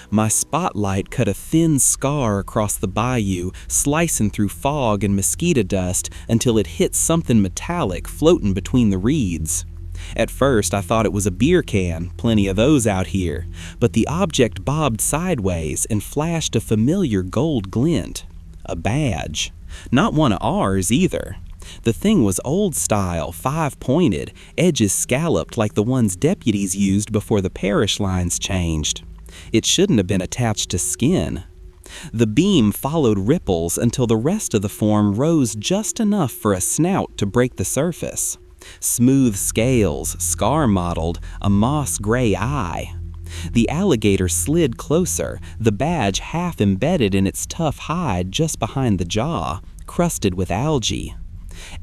My spotlight cut a thin scar across the bayou, slicing through fog and mosquito dust until it hit something metallic floating between the reeds. At first, I thought it was a beer can, plenty of those out here, but the object bobbed sideways and flashed a familiar gold glint. A badge. Not one of ours either. The thing was old style, five-pointed, edges scalloped like the ones deputies used before the parish lines changed. It shouldn't have been attached to skin. The beam followed ripples until the rest of the form rose just enough for a snout to break the surface. Smooth scales, scar-mottled, a moss-gray eye. The alligator slid closer, the badge half embedded in its tough hide just behind the jaw, crusted with algae.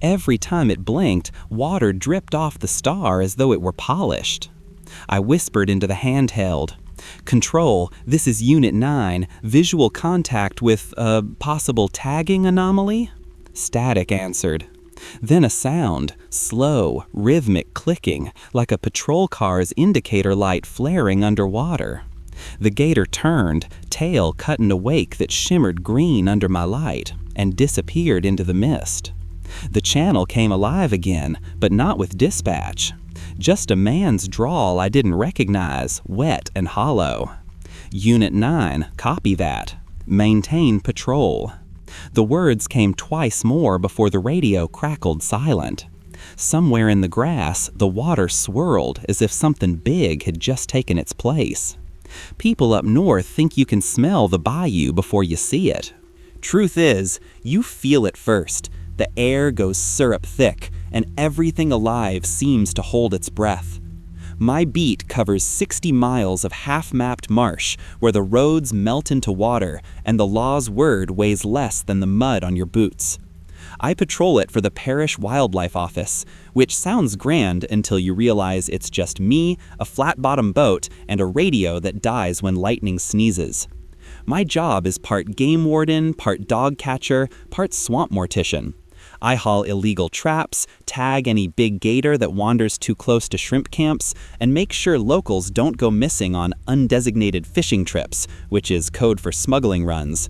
Every time it blinked, water dripped off the star as though it were polished. I whispered into the handheld. "Control, this is Unit 9, visual contact with a possible tagging anomaly?" Static answered. Then a sound, slow, rhythmic clicking, like a patrol car's indicator light flaring underwater. The gator turned, tail cutting a wake that shimmered green under my light, and disappeared into the mist. The channel came alive again, but not with dispatch. Just a man's drawl I didn't recognize, wet and hollow. "Unit 9, copy that. Maintain patrol." The words came twice more before the radio crackled silent. Somewhere in the grass, the water swirled as if something big had just taken its place. People up north think you can smell the bayou before you see it. Truth is, you feel it first. The air goes syrup thick, and everything alive seems to hold its breath. My beat covers 60 miles of half-mapped marsh where the roads melt into water and the law's word weighs less than the mud on your boots. I patrol it for the parish wildlife office, which sounds grand until you realize it's just me, a flat-bottom boat, and a radio that dies when lightning sneezes. My job is part game warden, part dog catcher, part swamp mortician. I haul illegal traps, tag any big gator that wanders too close to shrimp camps, and make sure locals don't go missing on undesignated fishing trips, which is code for smuggling runs.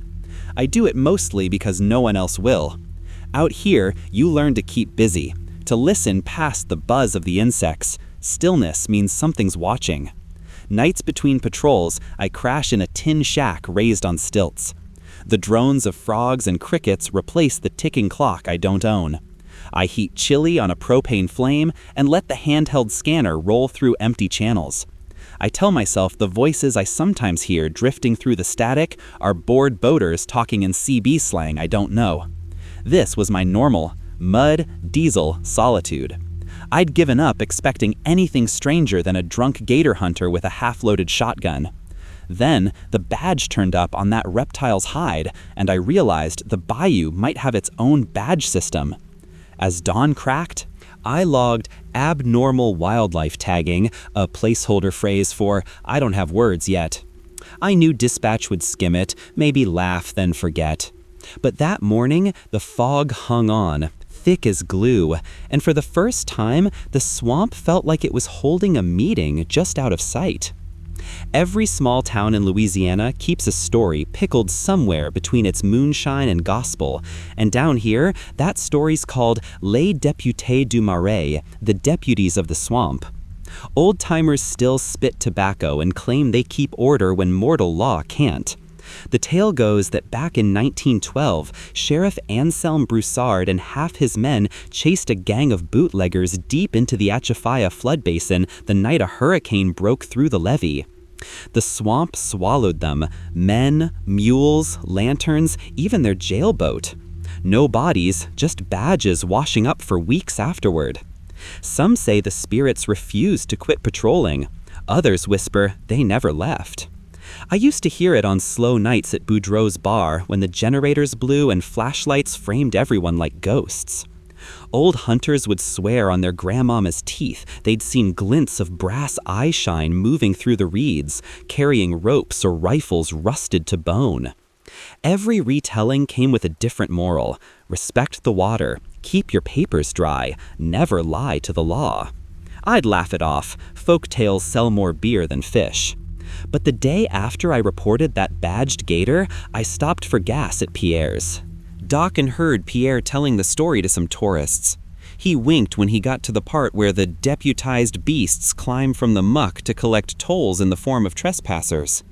I do it mostly because no one else will. Out here, you learn to keep busy, to listen past the buzz of the insects. Stillness means something's watching. Nights between patrols, I crash in a tin shack raised on stilts. The drones of frogs and crickets replace the ticking clock I don't own. I heat chili on a propane flame and let the handheld scanner roll through empty channels. I tell myself the voices I sometimes hear drifting through the static are bored boaters talking in CB slang I don't know. This was my normal, mud, diesel solitude. I'd given up expecting anything stranger than a drunk gator hunter with a half-loaded shotgun. Then, the badge turned up on that reptile's hide, and I realized the bayou might have its own badge system. As dawn cracked, I logged abnormal wildlife tagging, a placeholder phrase for I don't have words yet. I knew dispatch would skim it, maybe laugh then forget. But that morning, the fog hung on, thick as glue, and for the first time, the swamp felt like it was holding a meeting just out of sight. Every small town in Louisiana keeps a story pickled somewhere between its moonshine and gospel, and down here, that story's called Les Députés du Marais, the deputies of the swamp. Old-timers still spit tobacco and claim they keep order when mortal law can't. The tale goes that back in 1912, Sheriff Anselm Broussard and half his men chased a gang of bootleggers deep into the Atchafaya flood basin the night a hurricane broke through the levee. The swamp swallowed them, men, mules, lanterns, even their jailboat. No bodies, just badges washing up for weeks afterward. Some say the spirits refused to quit patrolling. Others whisper they never left. I used to hear it on slow nights at Boudreaux's bar when the generators blew and flashlights framed everyone like ghosts. Old hunters would swear on their grandmama's teeth they'd seen glints of brass eye shine moving through the reeds, carrying ropes or rifles rusted to bone. Every retelling came with a different moral. Respect the water, keep your papers dry, never lie to the law. I'd laugh it off. Folk tales sell more beer than fish. But the day after I reported that badged gator, I stopped for gas at Pierre's. Dawkins heard Pierre telling the story to some tourists. He winked when he got to the part where the deputized beasts climb from the muck to collect tolls in the form of trespassers.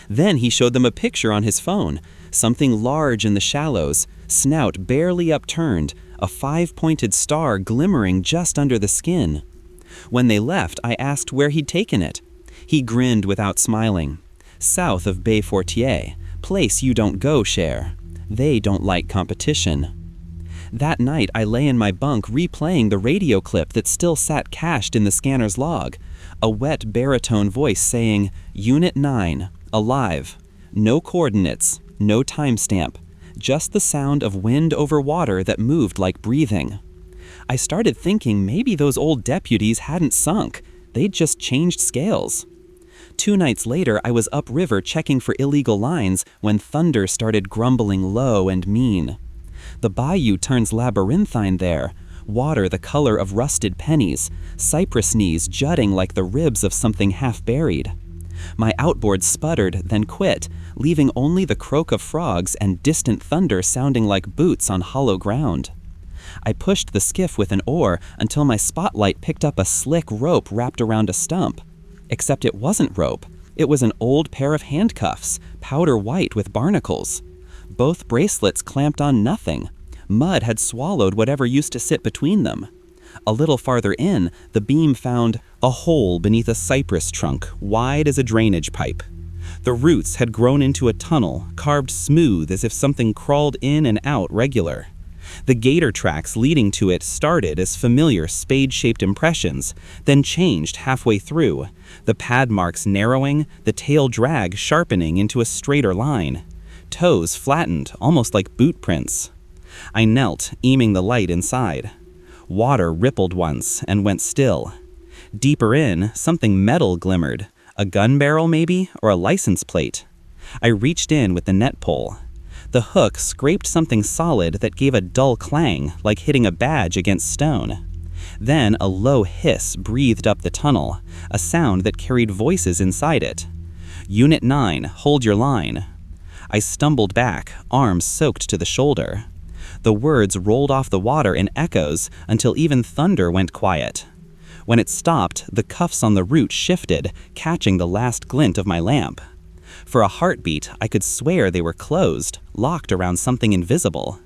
Then he showed them a picture on his phone, something large in the shallows, snout barely upturned, a 5-pointed star glimmering just under the skin. When they left, I asked where he'd taken it. He grinned without smiling. South of Bay Fortier, place you don't go, Cher. They don't like competition. That night, I lay in my bunk replaying the radio clip that still sat cached in the scanner's log, a wet baritone voice saying, Unit 9, alive. No coordinates, no timestamp, just the sound of wind over water that moved like breathing. I started thinking maybe those old deputies hadn't sunk, they'd just changed scales. 2 nights later, I was upriver checking for illegal lines when thunder started grumbling low and mean. The bayou turns labyrinthine there, water the color of rusted pennies, cypress knees jutting like the ribs of something half-buried. My outboard sputtered, then quit, leaving only the croak of frogs and distant thunder sounding like boots on hollow ground. I pushed the skiff with an oar until my spotlight picked up a slick rope wrapped around a stump. Except it wasn't rope. It was an old pair of handcuffs, powder white with barnacles. Both bracelets clamped on nothing. Mud had swallowed whatever used to sit between them. A little farther in, the beam found a hole beneath a cypress trunk, wide as a drainage pipe. The roots had grown into a tunnel, carved smooth as if something crawled in and out regular. The gator tracks leading to it started as familiar spade-shaped impressions, then changed halfway through, the pad marks narrowing, the tail drag sharpening into a straighter line. Toes flattened, almost like boot prints. I knelt, aiming the light inside. Water rippled once and went still. Deeper in, something metal glimmered, a gun barrel maybe, or a license plate. I reached in with the net pole. The hook scraped something solid that gave a dull clang, like hitting a badge against stone. Then a low hiss breathed up the tunnel, a sound that carried voices inside it. Unit 9, hold your line. I stumbled back, arms soaked to the shoulder. The words rolled off the water in echoes until even thunder went quiet. When it stopped, the cuffs on the root shifted, catching the last glint of my lamp. For a heartbeat, I could swear they were closed, locked around something invisible.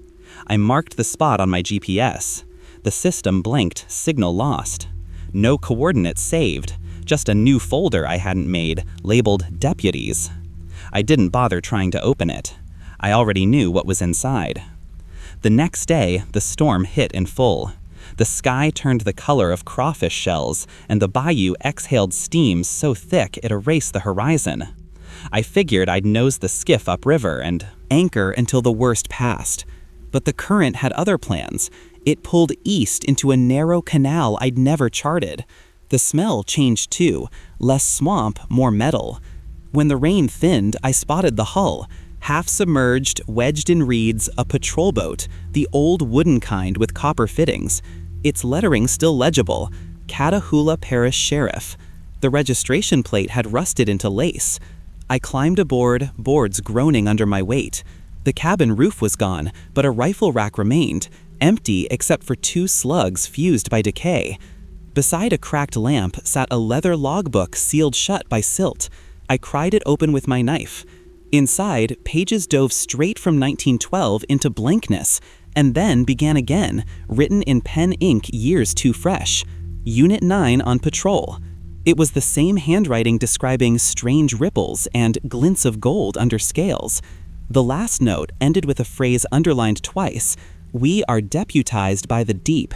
I marked the spot on my GPS. The system blinked, signal lost. No coordinates saved, just a new folder I hadn't made, labeled Deputies. I didn't bother trying to open it. I already knew what was inside. The next day, the storm hit in full. The sky turned the color of crawfish shells, and the bayou exhaled steam so thick it erased the horizon. I figured I'd nose the skiff upriver and anchor until the worst passed. But the current had other plans. It pulled east into a narrow canal I'd never charted. The smell changed too, less swamp, more metal. When the rain thinned, I spotted the hull. Half submerged, wedged in reeds, a patrol boat, the old wooden kind with copper fittings. Its lettering still legible, Catahoula Parish Sheriff. The registration plate had rusted into lace. I climbed aboard, boards groaning under my weight. The cabin roof was gone, but a rifle rack remained, empty except for 2 slugs fused by decay. Beside a cracked lamp sat a leather logbook sealed shut by silt. I cried it open with my knife. Inside, pages dove straight from 1912 into blankness, and then began again, written in pen ink years too fresh. Unit 9 on patrol. It was the same handwriting describing strange ripples and glints of gold under scales. The last note ended with a phrase underlined twice, "We are deputized by the deep."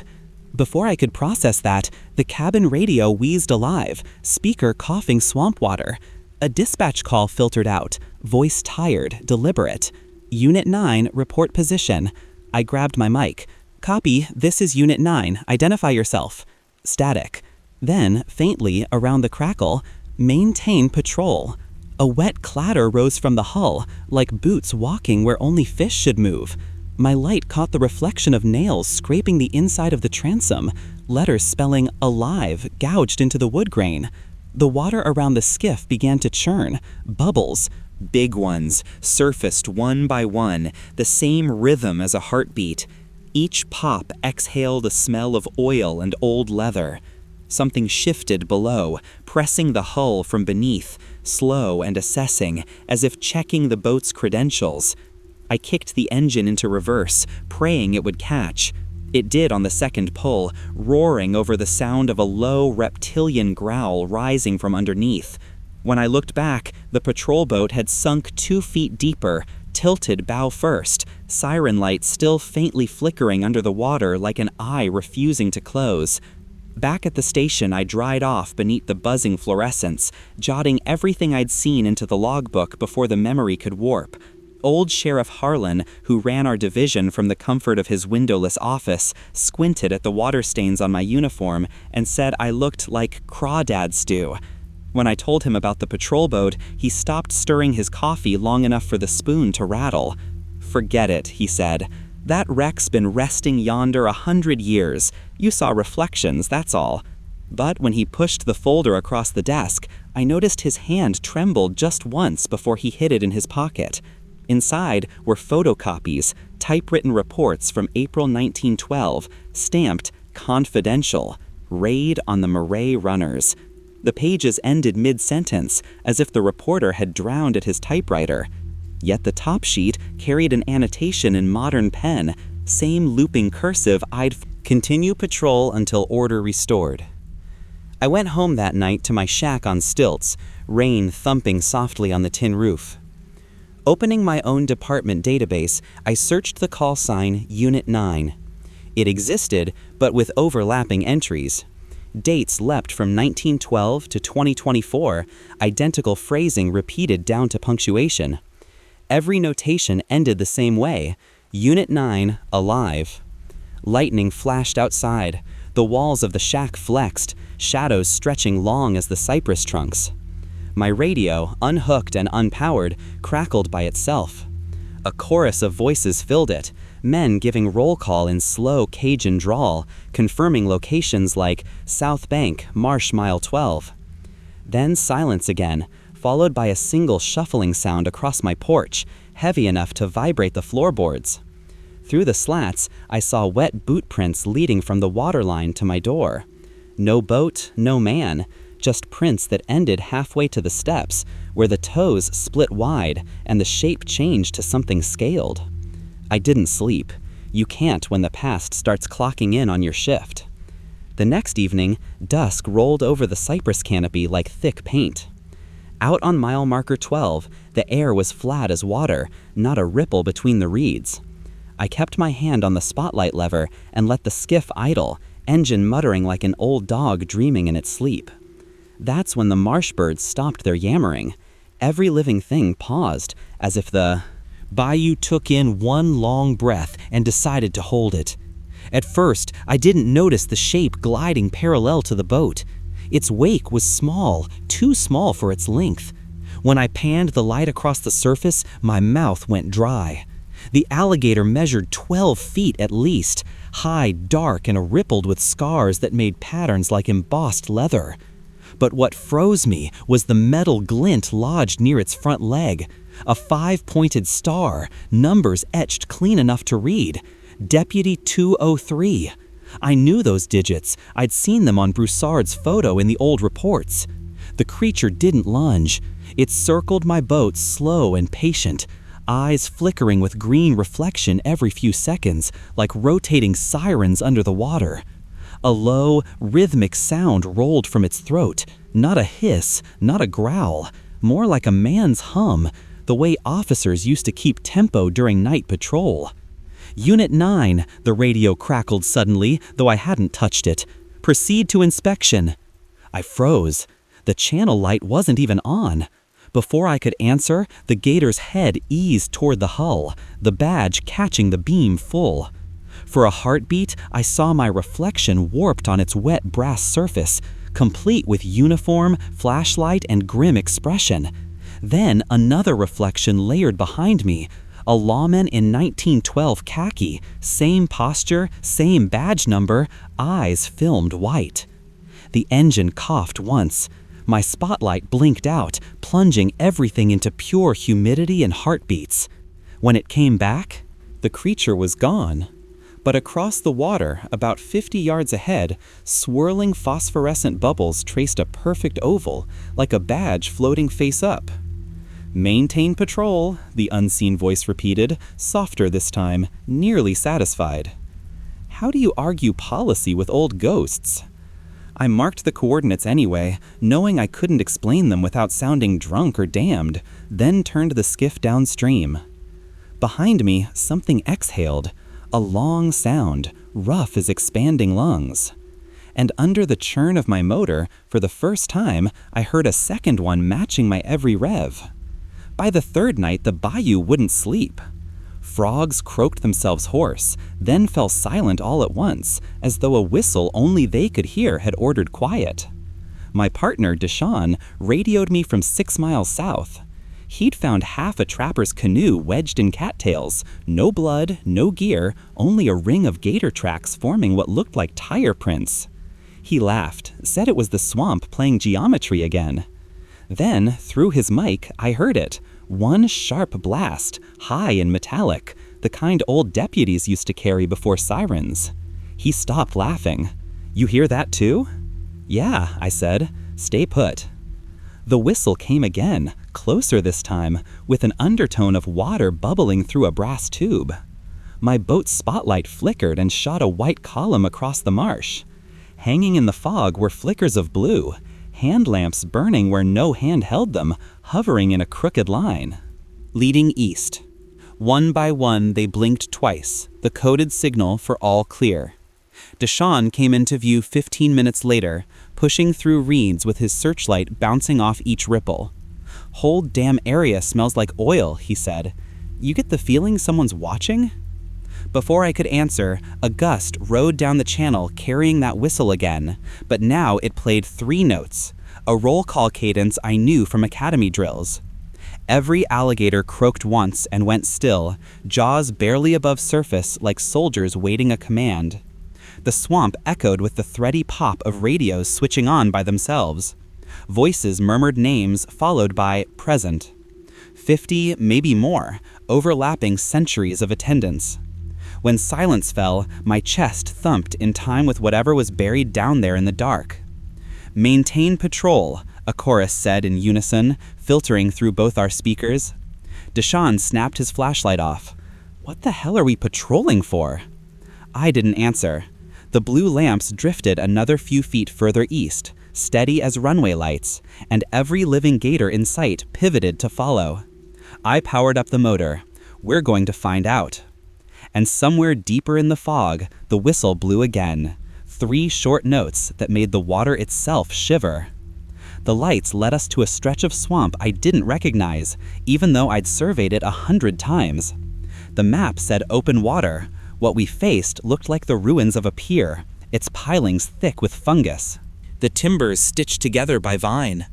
Before I could process that, the cabin radio wheezed alive, speaker coughing swamp water. A dispatch call filtered out, voice tired, deliberate. Unit 9, report position. I grabbed my mic. Copy, this is Unit 9, identify yourself. Static. Then, faintly, around the crackle, maintain patrol. A wet clatter rose from the hull, like boots walking where only fish should move. My light caught the reflection of nails scraping the inside of the transom, letters spelling alive gouged into the wood grain. The water around the skiff began to churn. Bubbles, big ones, surfaced one by one, the same rhythm as a heartbeat. Each pop exhaled a smell of oil and old leather. Something shifted below, pressing the hull from beneath, slow and assessing, as if checking the boat's credentials. I kicked the engine into reverse, praying it would catch. It did on the second pull, roaring over the sound of a low reptilian growl rising from underneath. When I looked back, the patrol boat had sunk 2 feet deeper, tilted bow first, siren light still faintly flickering under the water like an eye refusing to close. Back at the station, I dried off beneath the buzzing fluorescence, jotting everything I'd seen into the logbook before the memory could warp. Old Sheriff Harlan, who ran our division from the comfort of his windowless office, squinted at the water stains on my uniform and said I looked like crawdad stew. When I told him about the patrol boat, he stopped stirring his coffee long enough for the spoon to rattle. "Forget it," he said. "That wreck's been resting yonder 100 years. You saw reflections, that's all." But when he pushed the folder across the desk, I noticed his hand trembled just once before he hid it in his pocket. Inside were photocopies, typewritten reports from April 1912, stamped "Confidential, Raid on the Murray Runners." The pages ended mid-sentence, as if the reporter had drowned at his typewriter. Yet the top sheet carried an annotation in modern pen, same looping cursive I'd continue patrol until order restored. I went home that night to my shack on stilts, rain thumping softly on the tin roof. Opening my own department database, I searched the call sign Unit 9. It existed, but with overlapping entries. Dates leapt from 1912 to 2024, identical phrasing repeated down to punctuation. Every notation ended the same way: Unit 9, alive. Lightning flashed outside. The walls of the shack flexed, shadows stretching long as the cypress trunks. My radio, unhooked and unpowered, crackled by itself. A chorus of voices filled it, men giving roll call in slow Cajun drawl, confirming locations like South Bank, Marsh Mile 12. Then silence again, followed by a single shuffling sound across my porch, heavy enough to vibrate the floorboards. Through the slats, I saw wet boot prints leading from the waterline to my door. No boat, no man, just prints that ended halfway to the steps, where the toes split wide and the shape changed to something scaled. I didn't sleep. You can't when the past starts clocking in on your shift. The next evening, dusk rolled over the cypress canopy like thick paint. Out on mile marker 12, the air was flat as water, not a ripple between the reeds. I kept my hand on the spotlight lever and let the skiff idle, engine muttering like an old dog dreaming in its sleep. That's when the marsh birds stopped their yammering. Every living thing paused, as if the bayou took in one long breath and decided to hold it. At first, I didn't notice the shape gliding parallel to the boat. Its wake was small, too small for its length. When I panned the light across the surface, my mouth went dry. The alligator measured 12 feet at least, high, dark, and rippled with scars that made patterns like embossed leather. But what froze me was the metal glint lodged near its front leg. A 5-pointed star, numbers etched clean enough to read. Deputy 203. I knew those digits. I'd seen them on Broussard's photo in the old reports. The creature didn't lunge. It circled my boat slow and patient, eyes flickering with green reflection every few seconds, like rotating sirens under the water. A low, rhythmic sound rolled from its throat, not a hiss, not a growl, more like a man's hum, the way officers used to keep tempo during night patrol. Unit 9, the radio crackled suddenly, though I hadn't touched it. Proceed to inspection. I froze. The channel light wasn't even on. Before I could answer, the gator's head eased toward the hull, the badge catching the beam full. For a heartbeat, I saw my reflection warped on its wet brass surface, complete with uniform, flashlight, and grim expression. Then another reflection layered behind me, a lawman in 1912 khaki, same posture, same badge number, eyes filmed white. The engine coughed once. My spotlight blinked out, plunging everything into pure humidity and heartbeats. When it came back, the creature was gone. But across the water, about 50 yards ahead, swirling phosphorescent bubbles traced a perfect oval, like a badge floating face up. "Maintain patrol," the unseen voice repeated, softer this time, nearly satisfied. How do you argue policy with old ghosts? I marked the coordinates anyway, knowing I couldn't explain them without sounding drunk or damned, then turned the skiff downstream. Behind me, something exhaled, a long sound, rough as expanding lungs. And under the churn of my motor, for the first time, I heard a second one matching my every rev. By the third night, the bayou wouldn't sleep. Frogs croaked themselves hoarse, then fell silent all at once, as though a whistle only they could hear had ordered quiet. My partner, Deshawn, radioed me from 6 miles south. He'd found half a trapper's canoe wedged in cattails, no blood, no gear, only a ring of gator tracks forming what looked like tire prints. He laughed, said it was the swamp playing geometry again. Then, through his mic, I heard it. One sharp blast, high and metallic, the kind old deputies used to carry before sirens. He stopped laughing. "You hear that too?" "Yeah," I said. "Stay put." The whistle came again, closer this time, with an undertone of water bubbling through a brass tube. My boat's spotlight flickered and shot a white column across the marsh. Hanging in the fog were flickers of blue, hand lamps burning where no hand held them, hovering in a crooked line. Leading east. One by one they blinked twice, the coded signal for all clear. Deshawn came into view 15 minutes later, pushing through reeds with his searchlight bouncing off each ripple. "Whole damn area smells like oil," he said. "You get the feeling someone's watching?" Before I could answer, a gust rode down the channel carrying that whistle again, but now it played 3 notes, a roll call cadence I knew from academy drills. Every alligator croaked once and went still, jaws barely above surface like soldiers waiting a command. The swamp echoed with the thready pop of radios switching on by themselves. Voices murmured names followed by "present." 50, maybe more, overlapping centuries of attendance. When silence fell, my chest thumped in time with whatever was buried down there in the dark. "Maintain patrol," a chorus said in unison, filtering through both our speakers. Deshawn snapped his flashlight off. "What the hell are we patrolling for?" I didn't answer. The blue lamps drifted another few feet further east, steady as runway lights, and every living gator in sight pivoted to follow. I powered up the motor. We're going to find out. And somewhere deeper in the fog, the whistle blew again. 3 short notes that made the water itself shiver. The lights led us to a stretch of swamp I didn't recognize, even though I'd surveyed it 100 times. The map said open water. What we faced looked like the ruins of a pier, its pilings thick with fungus. The timbers stitched together by vine.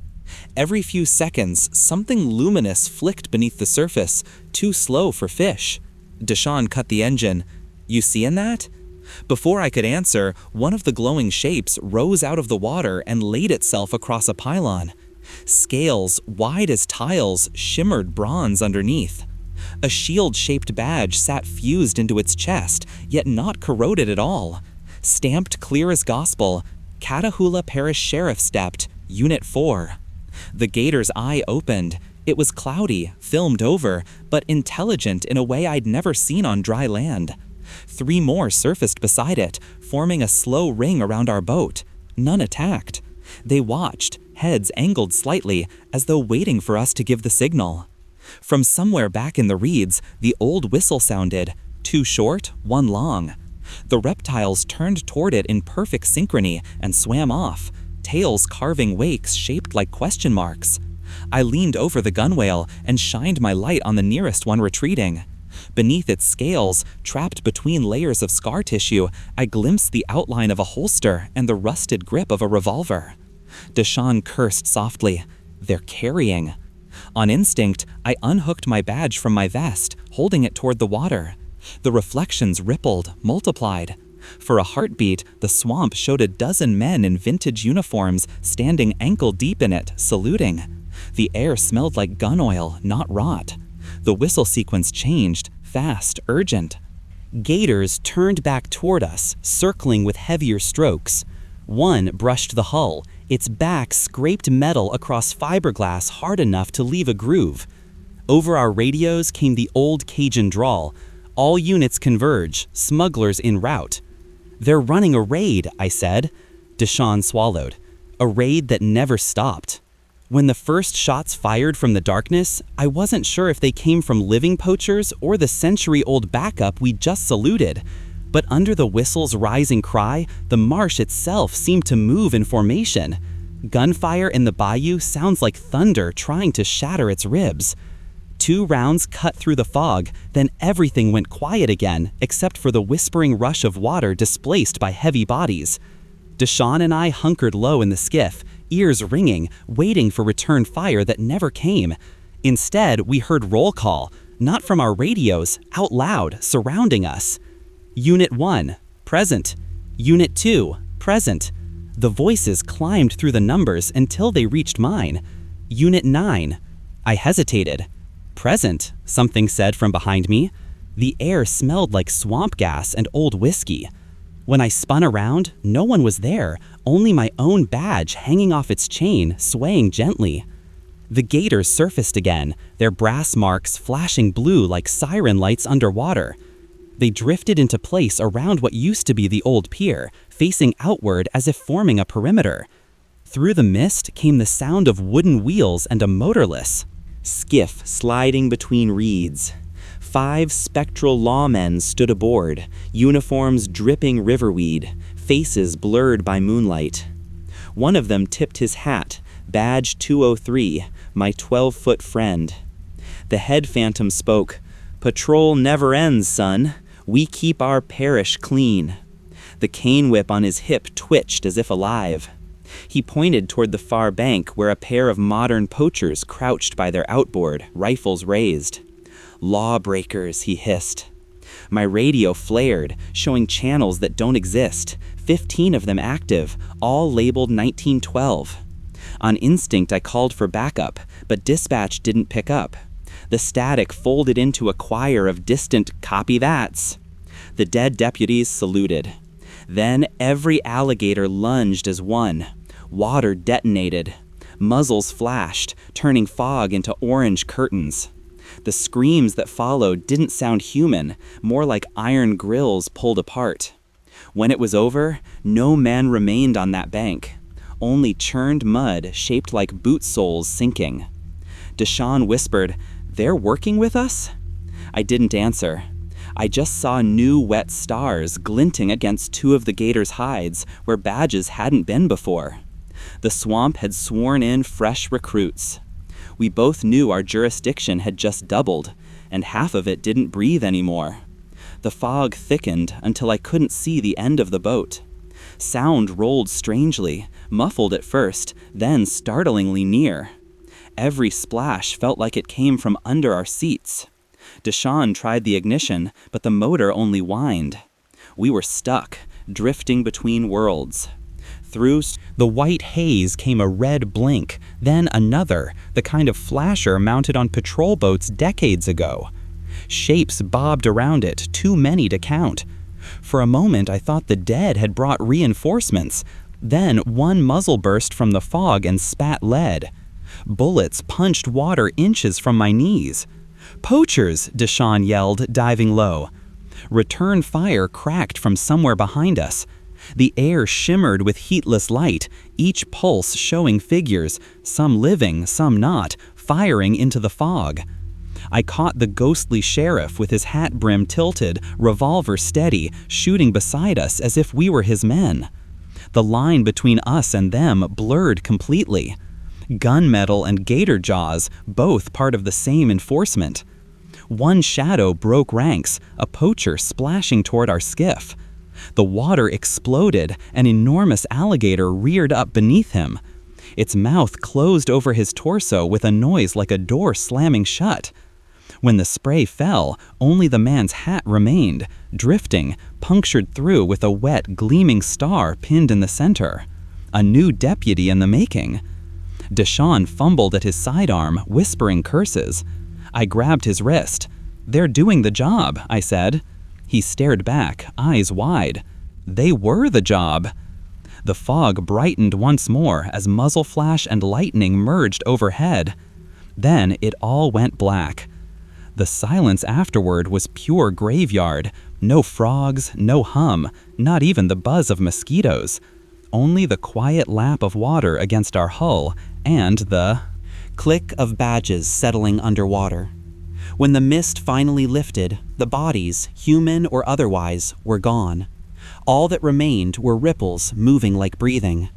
Every few seconds, something luminous flicked beneath the surface, too slow for fish. Deshawn cut the engine. "You seein' that?" Before I could answer, one of the glowing shapes rose out of the water and laid itself across a pylon. Scales, wide as tiles, shimmered bronze underneath. A shield-shaped badge sat fused into its chest, yet not corroded at all. Stamped clear as gospel, Catahoula Parish Sheriff stepped, Unit 4. The gator's eye opened. It was cloudy, filmed over, but intelligent in a way I'd never seen on dry land. 3 more surfaced beside it, forming a slow ring around our boat. None attacked. They watched, heads angled slightly, as though waiting for us to give the signal. From somewhere back in the reeds, the old whistle sounded, 2 short, 1 long. The reptiles turned toward it in perfect synchrony and swam off, tails carving wakes shaped like question marks. I leaned over the gunwale and shined my light on the nearest one retreating. Beneath its scales, trapped between layers of scar tissue, I glimpsed the outline of a holster and the rusted grip of a revolver. Deshawn cursed softly. "They're carrying." On instinct, I unhooked my badge from my vest, holding it toward the water. The reflections rippled, multiplied. For a heartbeat, the swamp showed a dozen men in vintage uniforms standing ankle-deep in it, saluting. The air smelled like gun oil, not rot. The whistle sequence changed, fast, urgent. Gators turned back toward us, circling with heavier strokes. One brushed the hull. Its back scraped metal across fiberglass hard enough to leave a groove. Over our radios came the old Cajun drawl. All units converge, smugglers en route. They're running a raid, I said. Deshawn swallowed. A raid that never stopped. When the first shots fired from the darkness, I wasn't sure if they came from living poachers or the century-old backup we just saluted. But under the whistle's rising cry, the marsh itself seemed to move in formation. Gunfire in the bayou sounds like thunder trying to shatter its ribs. 2 rounds cut through the fog, then everything went quiet again, except for the whispering rush of water displaced by heavy bodies. Deshawn and I hunkered low in the skiff, ears ringing, waiting for return fire that never came. Instead, we heard roll call, not from our radios, out loud, surrounding us. Unit 1, present. Unit 2, present. The voices climbed through the numbers until they reached mine. Unit 9. I hesitated. Present, something said from behind me. The air smelled like swamp gas and old whiskey. When I spun around, no one was there, only my own badge hanging off its chain, swaying gently. The gators surfaced again, their brass marks flashing blue like siren lights underwater. They drifted into place around what used to be the old pier, facing outward as if forming a perimeter. Through the mist came the sound of wooden wheels and a motorless skiff sliding between reeds. 5 spectral lawmen stood aboard, uniforms dripping riverweed, faces blurred by moonlight. One of them tipped his hat, badge 203, my 12-foot friend. The head phantom spoke, "Patrol never ends, son. We keep our parish clean." The cane whip on his hip twitched as if alive. He pointed toward the far bank where a pair of modern poachers crouched by their outboard, rifles raised. "Lawbreakers," he hissed. My radio flared, showing channels that don't exist, 15 of them active, all labeled 1912. On instinct, I called for backup, but dispatch didn't pick up. The static folded into a choir of distant "copy that's." The dead deputies saluted. Then every alligator lunged as one. Water detonated. Muzzles flashed, turning fog into orange curtains. The screams that followed didn't sound human, more like iron grills pulled apart. When it was over, no man remained on that bank. Only churned mud shaped like boot soles sinking. Deshawn whispered, "They're working with us?" I didn't answer. I just saw new wet stars glinting against 2 of the gators' hides where badges hadn't been before. The swamp had sworn in fresh recruits. We both knew our jurisdiction had just doubled, and half of it didn't breathe anymore. The fog thickened until I couldn't see the end of the boat. Sound rolled strangely, muffled at first, then startlingly near. Every splash felt like it came from under our seats. Deshawn tried the ignition, but the motor only whined. We were stuck, drifting between worlds. Through the white haze came a red blink, then another, the kind of flasher mounted on patrol boats decades ago. Shapes bobbed around it, too many to count. For a moment I thought the dead had brought reinforcements. Then one muzzle burst from the fog and spat lead. Bullets punched water inches from my knees. "Poachers!" Deshawn yelled, diving low. Return fire cracked from somewhere behind us. The air shimmered with heatless light, each pulse showing figures, some living, some not, firing into the fog. I caught the ghostly sheriff with his hat brim tilted, revolver steady, shooting beside us as if we were his men. The line between us and them blurred completely. Gunmetal and gator jaws, both part of the same enforcement. One shadow broke ranks, a poacher splashing toward our skiff. The water exploded, an enormous alligator reared up beneath him. Its mouth closed over his torso with a noise like a door slamming shut. When the spray fell, only the man's hat remained, drifting, punctured through with a wet, gleaming star pinned in the center. A new deputy in the making. Deshaun fumbled at his sidearm, whispering curses. I grabbed his wrist. "They're doing the job," I said. He stared back, eyes wide. They were the job. The fog brightened once more as muzzle flash and lightning merged overhead. Then it all went black. The silence afterward was pure graveyard. No frogs, no hum, not even the buzz of mosquitoes. Only the quiet lap of water against our hull and the click of badges settling underwater. When the mist finally lifted, the bodies, human or otherwise, were gone. All that remained were ripples moving like breathing.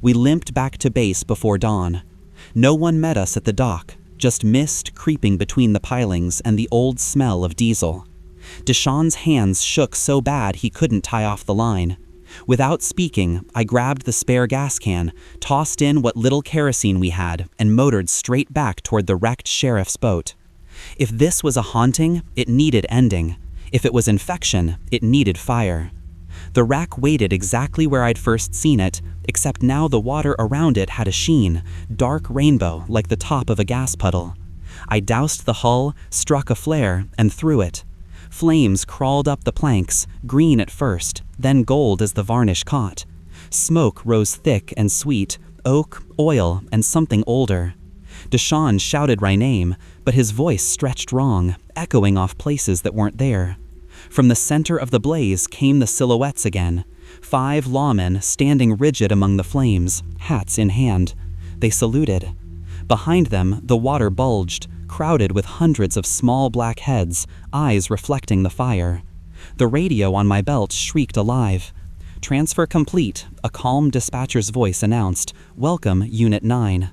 We limped back to base before dawn. No one met us at the dock, just mist creeping between the pilings and the old smell of diesel. Deshaun's hands shook so bad he couldn't tie off the line. Without speaking, I grabbed the spare gas can, tossed in what little kerosene we had, and motored straight back toward the wrecked sheriff's boat. If this was a haunting, it needed ending. If it was infection, it needed fire. The wreck waited exactly where I'd first seen it, except now the water around it had a sheen, dark rainbow like the top of a gas puddle. I doused the hull, struck a flare, and threw it. Flames crawled up the planks, green at first, then gold as the varnish caught. Smoke rose thick and sweet, oak, oil, and something older. Deshaun shouted my name, but his voice stretched wrong, echoing off places that weren't there. From the center of the blaze came the silhouettes again. 5 lawmen standing rigid among the flames, hats in hand. They saluted. Behind them, the water bulged, crowded with hundreds of small black heads, eyes reflecting the fire. The radio on my belt shrieked alive. "Transfer complete," a calm dispatcher's voice announced. "Welcome, Unit 9.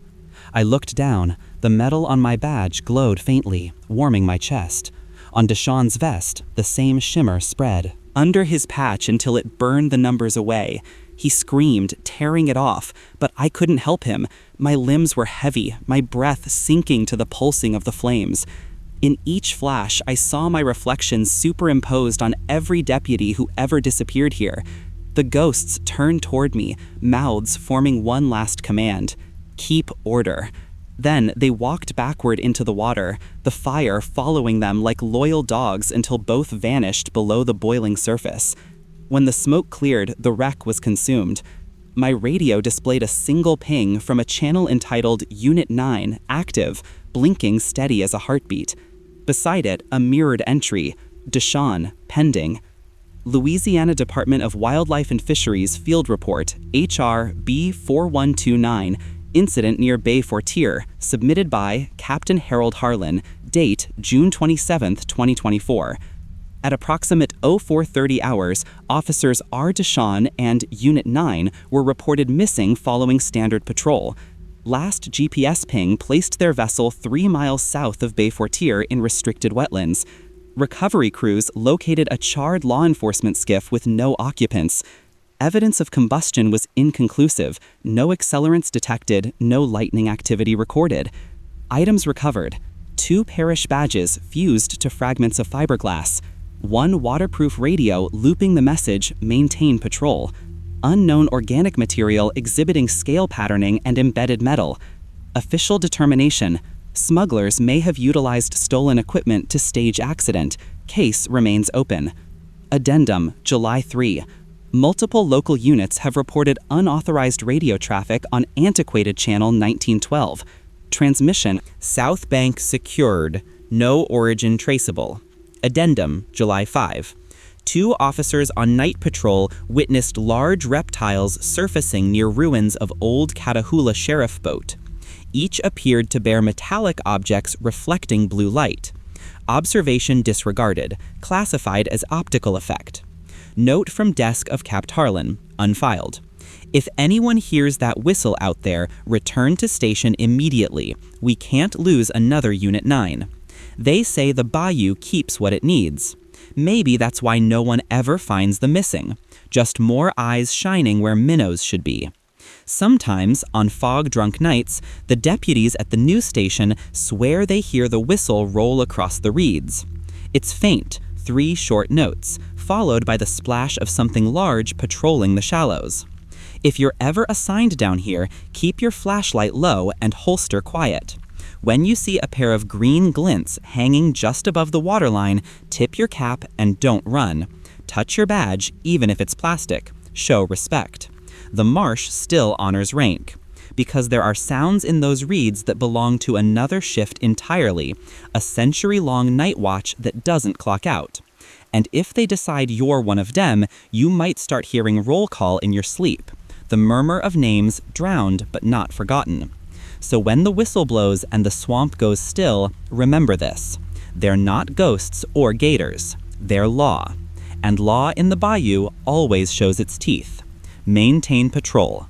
I looked down. The metal on my badge glowed faintly, warming my chest. On Deshaun's vest, the same shimmer spread. Under his patch until it burned the numbers away. He screamed, tearing it off, but I couldn't help him. My limbs were heavy, my breath sinking to the pulsing of the flames. In each flash, I saw my reflection superimposed on every deputy who ever disappeared here. The ghosts turned toward me, mouths forming one last command: keep order. Then they walked backward into the water, the fire following them like loyal dogs until both vanished below the boiling surface. When the smoke cleared, the wreck was consumed. My radio displayed a single ping from a channel entitled Unit 9, active, blinking steady as a heartbeat. Beside it, a mirrored entry, Deshaun, pending. Louisiana Department of Wildlife and Fisheries Field Report, HR B4129, incident near Bay Fortier, submitted by Captain Harold Harlan, date June 27, 2024. At approximate 0430 hours, officers R. Deshaun and Unit 9 were reported missing following standard patrol. Last GPS ping placed their vessel 3 miles south of Bay Fortier in restricted wetlands. Recovery crews located a charred law enforcement skiff with no occupants. Evidence of combustion was inconclusive, no accelerants detected, no lightning activity recorded. Items recovered: 2 parish badges fused to fragments of fiberglass, 1 waterproof radio looping the message, maintain patrol, unknown organic material exhibiting scale patterning and embedded metal. Official determination: smugglers may have utilized stolen equipment to stage accident. Case remains open. Addendum, July 3. Multiple local units have reported unauthorized radio traffic on antiquated channel 1912. Transmission: South Bank secured, no origin traceable. Addendum, July 5. 2 officers on night patrol witnessed large reptiles surfacing near ruins of old Catahoula sheriff boat. Each appeared to bear metallic objects reflecting blue light. Observation disregarded, classified as optical effect. Note from desk of Capt. Harlan, unfiled. If anyone hears that whistle out there, return to station immediately. We can't lose another Unit 9. They say the bayou keeps what it needs. Maybe that's why no one ever finds the missing. Just more eyes shining where minnows should be. Sometimes, on fog-drunk nights, the deputies at the news station swear they hear the whistle roll across the reeds. It's faint, 3 short notes, followed by the splash of something large patrolling the shallows. If you're ever assigned down here, keep your flashlight low and holster quiet. When you see a pair of green glints hanging just above the waterline, tip your cap and don't run. Touch your badge, even if it's plastic. Show respect. The marsh still honors rank, because there are sounds in those reeds that belong to another shift entirely, a century-long night watch that doesn't clock out. And if they decide you're one of them, you might start hearing roll call in your sleep, the murmur of names drowned but not forgotten. So when the whistle blows and the swamp goes still, remember this. They're not ghosts or gators. They're law. And law in the bayou always shows its teeth. Maintain patrol.